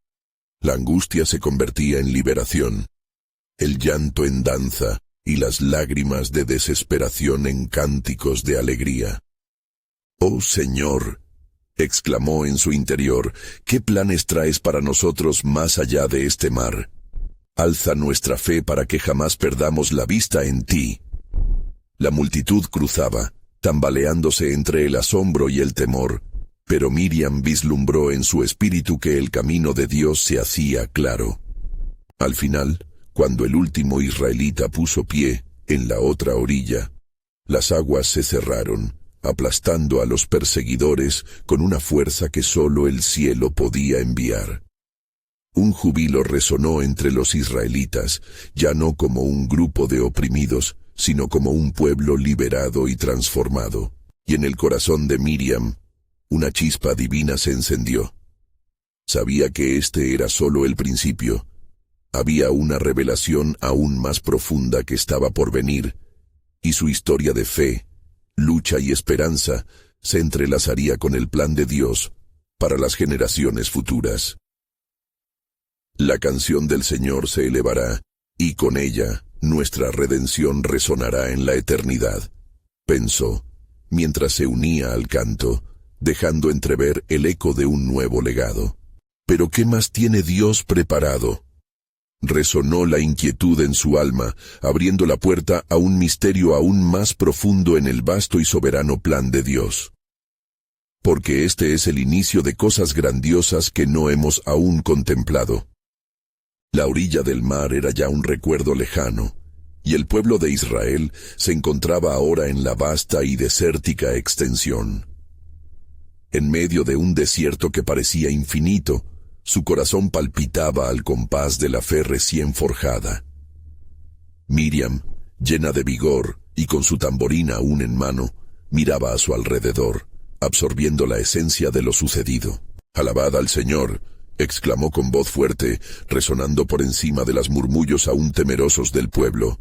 La angustia se convertía en liberación, el llanto en danza y las lágrimas de desesperación en cánticos de alegría. «Oh Señor», exclamó en su interior, «¿qué planes traes para nosotros más allá de este mar? Alza nuestra fe para que jamás perdamos la vista en ti». La multitud cruzaba, tambaleándose entre el asombro y el temor, pero Miriam vislumbró en su espíritu que el camino de Dios se hacía claro. Al final, cuando el último israelita puso pie en la otra orilla, las aguas se cerraron, aplastando a los perseguidores con una fuerza que solo el cielo podía enviar. Un júbilo resonó entre los israelitas, ya no como un grupo de oprimidos, sino como un pueblo liberado y transformado. Y en el corazón de Miriam, una chispa divina se encendió. Sabía que este era solo el principio. Había una revelación aún más profunda que estaba por venir, y su historia de fe, lucha y esperanza se entrelazaría con el plan de Dios para las generaciones futuras. La canción del Señor se elevará, y con ella nuestra redención resonará en la eternidad, pensó, mientras se unía al canto, dejando entrever el eco de un nuevo legado. «¿Pero qué más tiene Dios preparado?». Resonó la inquietud en su alma, abriendo la puerta a un misterio aún más profundo en el vasto y soberano plan de Dios. Porque este es el inicio de cosas grandiosas que no hemos aún contemplado. La orilla del mar era ya un recuerdo lejano, y el pueblo de Israel se encontraba ahora en la vasta y desértica extensión. En medio de un desierto que parecía infinito, su corazón palpitaba al compás de la fe recién forjada. Miriam, llena de vigor y con su tamborín aún en mano, miraba a su alrededor, absorbiendo la esencia de lo sucedido. «Alabad al Señor», exclamó con voz fuerte, resonando por encima de los murmullos aún temerosos del pueblo.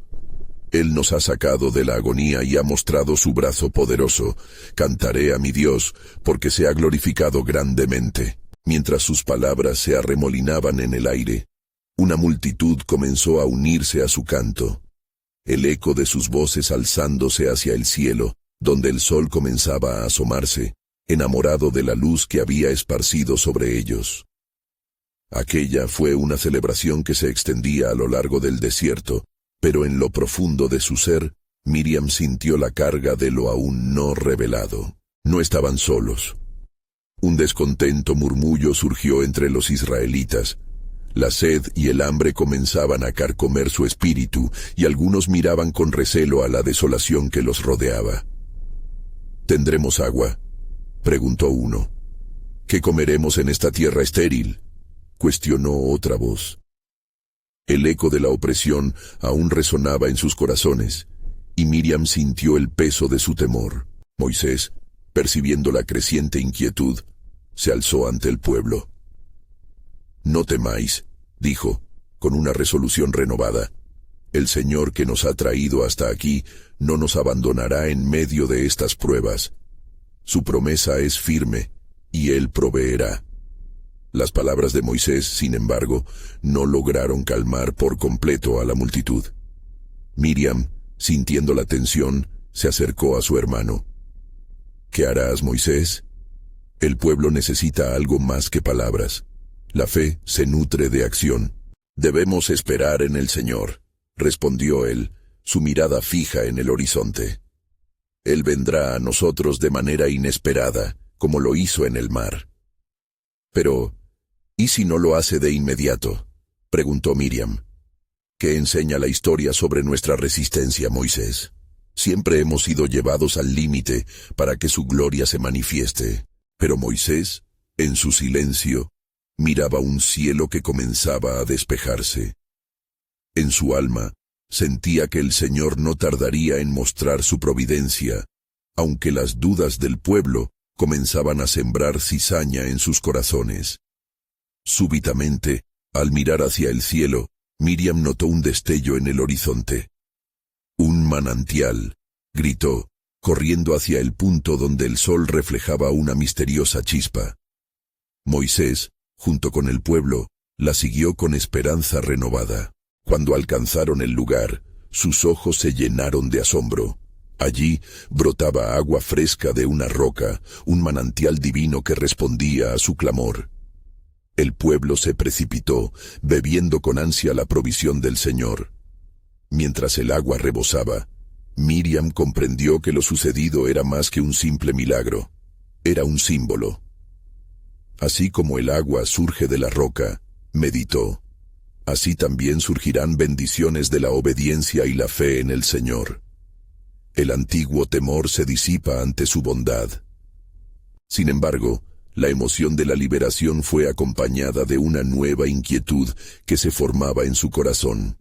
«Él nos ha sacado de la agonía y ha mostrado su brazo poderoso. Cantaré a mi Dios, porque se ha glorificado grandemente». Mientras sus palabras se arremolinaban en el aire, una multitud comenzó a unirse a su canto. El eco de sus voces alzándose hacia el cielo, donde el sol comenzaba a asomarse, enamorado de la luz que había esparcido sobre ellos. Aquella fue una celebración que se extendía a lo largo del desierto, pero en lo profundo de su ser, Miriam sintió la carga de lo aún no revelado. No estaban solos. Un descontento murmullo surgió entre los israelitas. La sed y el hambre comenzaban a carcomer su espíritu, y algunos miraban con recelo a la desolación que los rodeaba. «¿Tendremos agua?», preguntó uno. «¿Qué comeremos en esta tierra estéril?», cuestionó otra voz. El eco de la opresión aún resonaba en sus corazones, y Miriam sintió el peso de su temor. Moisés, percibiendo la creciente inquietud, se alzó ante el pueblo. «No temáis», dijo, con una resolución renovada. El Señor que nos ha traído hasta aquí no nos abandonará en medio de estas pruebas. Su promesa es firme, y Él proveerá. Las palabras de Moisés, sin embargo, no lograron calmar por completo a la multitud. Miriam, sintiendo la tensión, se acercó a su hermano. ¿Qué harás, Moisés? El pueblo necesita algo más que palabras. La fe se nutre de acción. Debemos esperar en el Señor, respondió él, su mirada fija en el horizonte. Él vendrá a nosotros de manera inesperada, como lo hizo en el mar. Pero, ¿y si no lo hace de inmediato?, preguntó Miriam. ¿Qué enseña la historia sobre nuestra resistencia, Moisés? Siempre hemos sido llevados al límite para que su gloria se manifieste. Pero Moisés, en su silencio, miraba un cielo que comenzaba a despejarse. En su alma, sentía que el Señor no tardaría en mostrar su providencia, aunque las dudas del pueblo comenzaban a sembrar cizaña en sus corazones. Súbitamente, al mirar hacia el cielo, Miriam notó un destello en el horizonte. «¡Un manantial!», gritó, corriendo hacia el punto donde el sol reflejaba una misteriosa chispa. Moisés, junto con el pueblo, la siguió con esperanza renovada. Cuando alcanzaron el lugar, sus ojos se llenaron de asombro. Allí brotaba agua fresca de una roca, un manantial divino que respondía a su clamor. El pueblo se precipitó, bebiendo con ansia la provisión del Señor. Mientras el agua rebosaba, Miriam comprendió que lo sucedido era más que un simple milagro. Era un símbolo. Así como el agua surge de la roca, meditó, así también surgirán bendiciones de la obediencia y la fe en el Señor. El antiguo temor se disipa ante su bondad. Sin embargo, la emoción de la liberación fue acompañada de una nueva inquietud que se formaba en su corazón.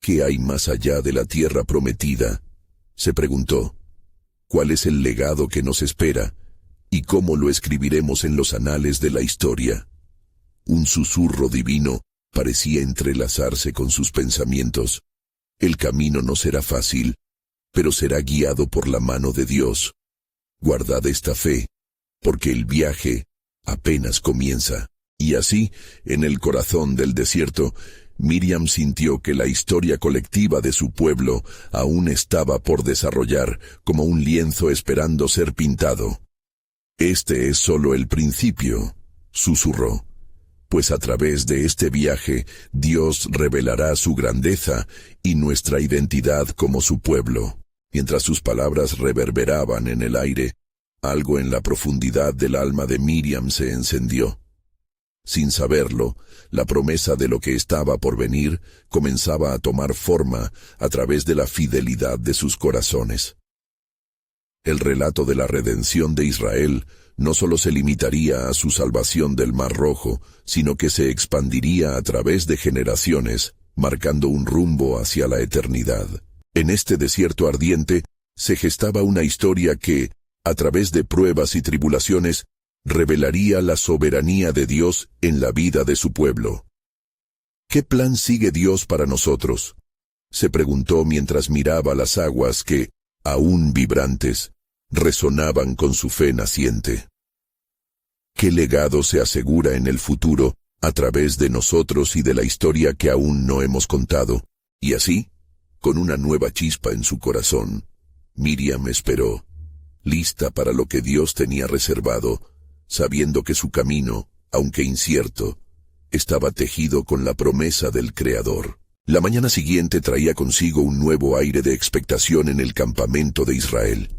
¿Qué hay más allá de la tierra prometida?, se preguntó. ¿Cuál es el legado que nos espera? ¿Y cómo lo escribiremos en los anales de la historia? Un susurro divino parecía entrelazarse con sus pensamientos. El camino no será fácil, pero será guiado por la mano de Dios. Guardad esta fe, porque el viaje apenas comienza. Y así, en el corazón del desierto, Miriam sintió que la historia colectiva de su pueblo aún estaba por desarrollar como un lienzo esperando ser pintado. «Este es solo el principio», susurró, «pues a través de este viaje Dios revelará su grandeza y nuestra identidad como su pueblo». Mientras sus palabras reverberaban en el aire, algo en la profundidad del alma de Miriam se encendió. Sin saberlo, la promesa de lo que estaba por venir comenzaba a tomar forma a través de la fidelidad de sus corazones. El relato de la redención de Israel no solo se limitaría a su salvación del Mar Rojo, sino que se expandiría a través de generaciones, marcando un rumbo hacia la eternidad. En este desierto ardiente se gestaba una historia que, a través de pruebas y tribulaciones, revelaría la soberanía de Dios en la vida de su pueblo. ¿Qué plan sigue Dios para nosotros?, se preguntó mientras miraba las aguas que, aún vibrantes, resonaban con su fe naciente. ¿Qué legado se asegura en el futuro a través de nosotros y de la historia que aún no hemos contado? Y así, con una nueva chispa en su corazón, Miriam esperó, lista para lo que Dios tenía reservado, sabiendo que su camino, aunque incierto, estaba tejido con la promesa del Creador. La mañana siguiente traía consigo un nuevo aire de expectación en el campamento de Israel.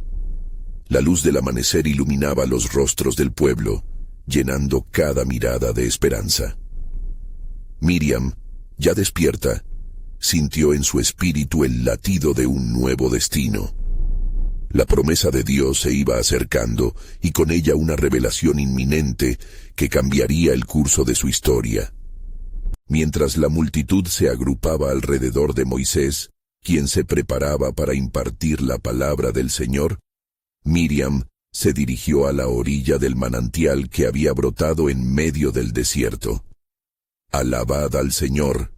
La luz del amanecer iluminaba los rostros del pueblo, llenando cada mirada de esperanza. Miriam, ya despierta, sintió en su espíritu el latido de un nuevo destino. La promesa de Dios se iba acercando y con ella una revelación inminente que cambiaría el curso de su historia. Mientras la multitud se agrupaba alrededor de Moisés, quien se preparaba para impartir la palabra del Señor, Miriam se dirigió a la orilla del manantial que había brotado en medio del desierto. «Alabad al Señor»,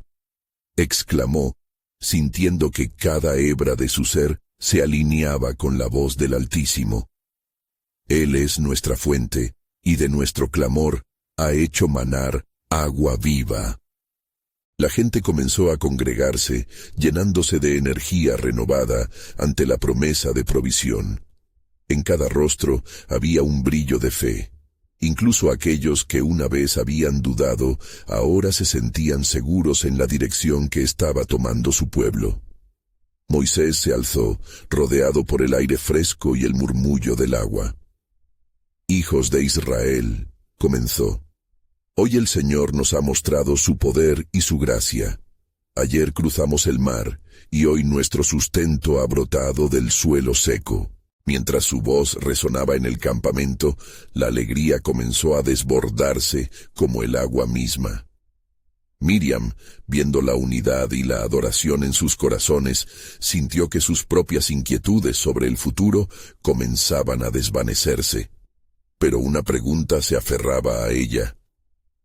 exclamó, sintiendo que cada hebra de su ser se alineaba con la voz del Altísimo. Él es nuestra fuente, y de nuestro clamor ha hecho manar agua viva. La gente comenzó a congregarse, llenándose de energía renovada ante la promesa de provisión. En cada rostro había un brillo de fe. Incluso aquellos que una vez habían dudado, ahora se sentían seguros en la dirección que estaba tomando su pueblo. Moisés se alzó, rodeado por el aire fresco y el murmullo del agua. «Hijos de Israel», comenzó, «hoy el Señor nos ha mostrado su poder y su gracia. Ayer cruzamos el mar, y hoy nuestro sustento ha brotado del suelo seco». Mientras su voz resonaba en el campamento, la alegría comenzó a desbordarse como el agua misma. Miriam, viendo la unidad y la adoración en sus corazones, sintió que sus propias inquietudes sobre el futuro comenzaban a desvanecerse. Pero una pregunta se aferraba a ella.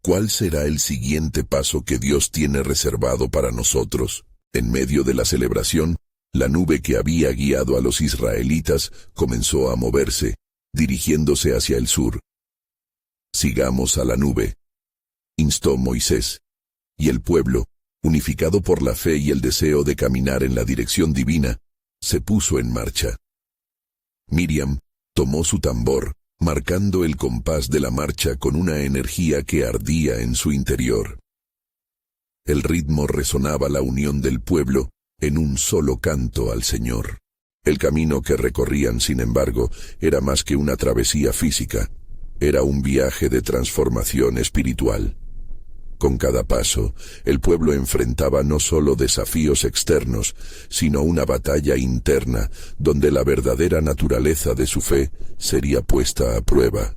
¿Cuál será el siguiente paso que Dios tiene reservado para nosotros? En medio de la celebración, la nube que había guiado a los israelitas comenzó a moverse, dirigiéndose hacia el sur. «Sigamos a la nube», instó Moisés, y el pueblo, unificado por la fe y el deseo de caminar en la dirección divina, se puso en marcha. Miriam tomó su tambor, marcando el compás de la marcha con una energía que ardía en su interior. El ritmo resonaba la unión del pueblo en un solo canto al Señor. El camino que recorrían, sin embargo, era más que una travesía física, era un viaje de transformación espiritual. Con cada paso, el pueblo enfrentaba no solo desafíos externos, sino una batalla interna, donde la verdadera naturaleza de su fe sería puesta a prueba.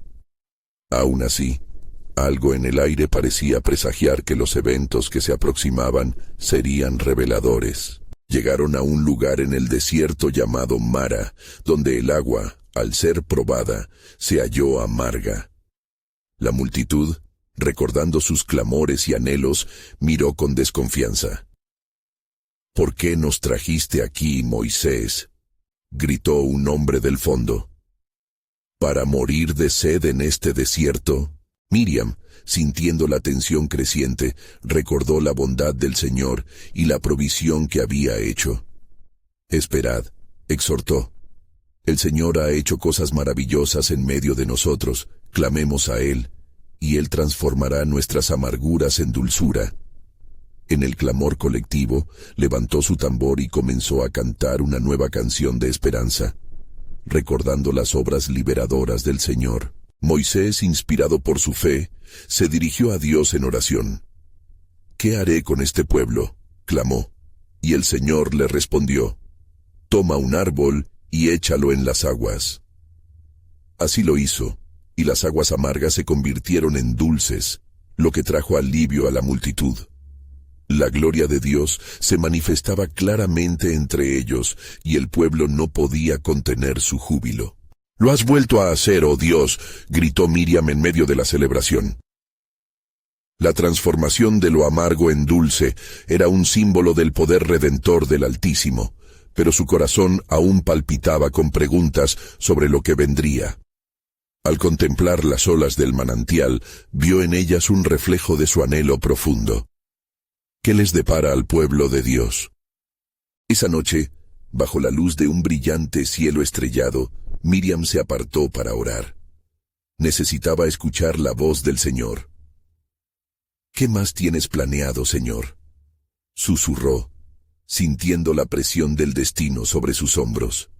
Aún así, algo en el aire parecía presagiar que los eventos que se aproximaban serían reveladores. Llegaron a un lugar en el desierto llamado Mara, donde el agua, al ser probada, se halló amarga. La multitud, recordando sus clamores y anhelos, miró con desconfianza. «¿Por qué nos trajiste aquí, Moisés?», gritó un hombre del fondo. «¿Para morir de sed en este desierto?». Miriam, sintiendo la tensión creciente, recordó la bondad del Señor y la provisión que había hecho. «Esperad», exhortó. «El Señor ha hecho cosas maravillosas en medio de nosotros, clamemos a Él, y Él transformará nuestras amarguras en dulzura». En el clamor colectivo, levantó su tambor y comenzó a cantar una nueva canción de esperanza, recordando las obras liberadoras del Señor. Moisés, inspirado por su fe, se dirigió a Dios en oración. «¿Qué haré con este pueblo?», clamó, y el Señor le respondió: «Toma un árbol y échalo en las aguas». Así lo hizo, y las aguas amargas se convirtieron en dulces, lo que trajo alivio a la multitud. La gloria de Dios se manifestaba claramente entre ellos, y el pueblo no podía contener su júbilo. «Lo has vuelto a hacer, oh Dios», gritó Miriam en medio de la celebración. La transformación de lo amargo en dulce era un símbolo del poder redentor del Altísimo, pero su corazón aún palpitaba con preguntas sobre lo que vendría. Al contemplar las olas del manantial, vio en ellas un reflejo de su anhelo profundo. ¿Qué les depara al pueblo de Dios? Esa noche, bajo la luz de un brillante cielo estrellado, Miriam se apartó para orar. Necesitaba escuchar la voz del Señor. «¿Qué más tienes planeado, Señor?», susurró, sintiendo la presión del destino sobre sus hombros.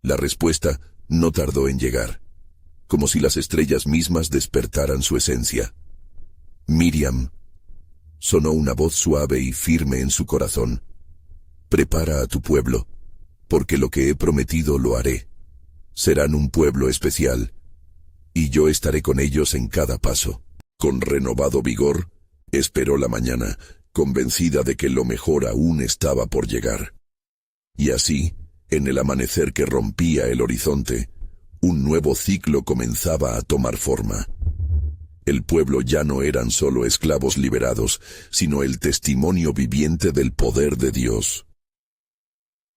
La respuesta no tardó en llegar, como si las estrellas mismas despertaran su esencia. «Miriam», sonó una voz suave y firme en su corazón, «prepara a tu pueblo, porque lo que he prometido lo haré. Serán un pueblo especial, y yo estaré con ellos en cada paso». Con renovado vigor, esperó la mañana, convencida de que lo mejor aún estaba por llegar. Y así, en el amanecer que rompía el horizonte, un nuevo ciclo comenzaba a tomar forma. El pueblo ya no eran solo esclavos liberados, sino el testimonio viviente del poder de Dios.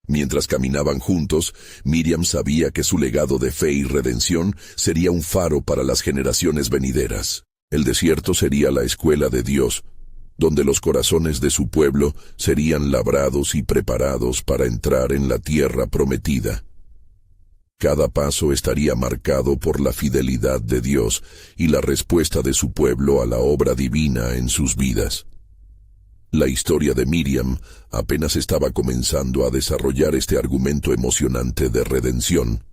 Mientras caminaban juntos, Miriam sabía que su legado de fe y redención sería un faro para las generaciones venideras. El desierto sería la escuela de Dios, donde los corazones de su pueblo serían labrados y preparados para entrar en la tierra prometida. Cada paso estaría marcado por la fidelidad de Dios y la respuesta de su pueblo a la obra divina en sus vidas. La historia de Miriam apenas estaba comenzando a desarrollar este argumento emocionante de redención,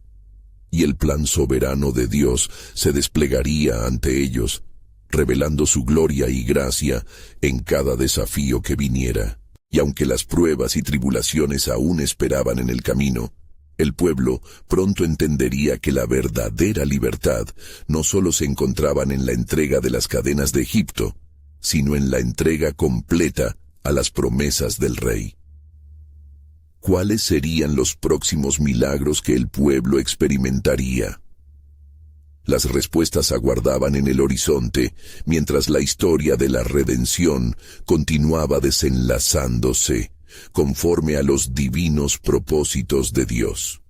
y el plan soberano de Dios se desplegaría ante ellos, revelando su gloria y gracia en cada desafío que viniera. Y aunque las pruebas y tribulaciones aún esperaban en el camino, el pueblo pronto entendería que la verdadera libertad no solo se encontraba en la entrega de las cadenas de Egipto, sino en la entrega completa a las promesas del Rey. ¿Cuáles serían los próximos milagros que el pueblo experimentaría? Las respuestas aguardaban en el horizonte, mientras la historia de la redención continuaba desenlazándose, conforme a los divinos propósitos de Dios.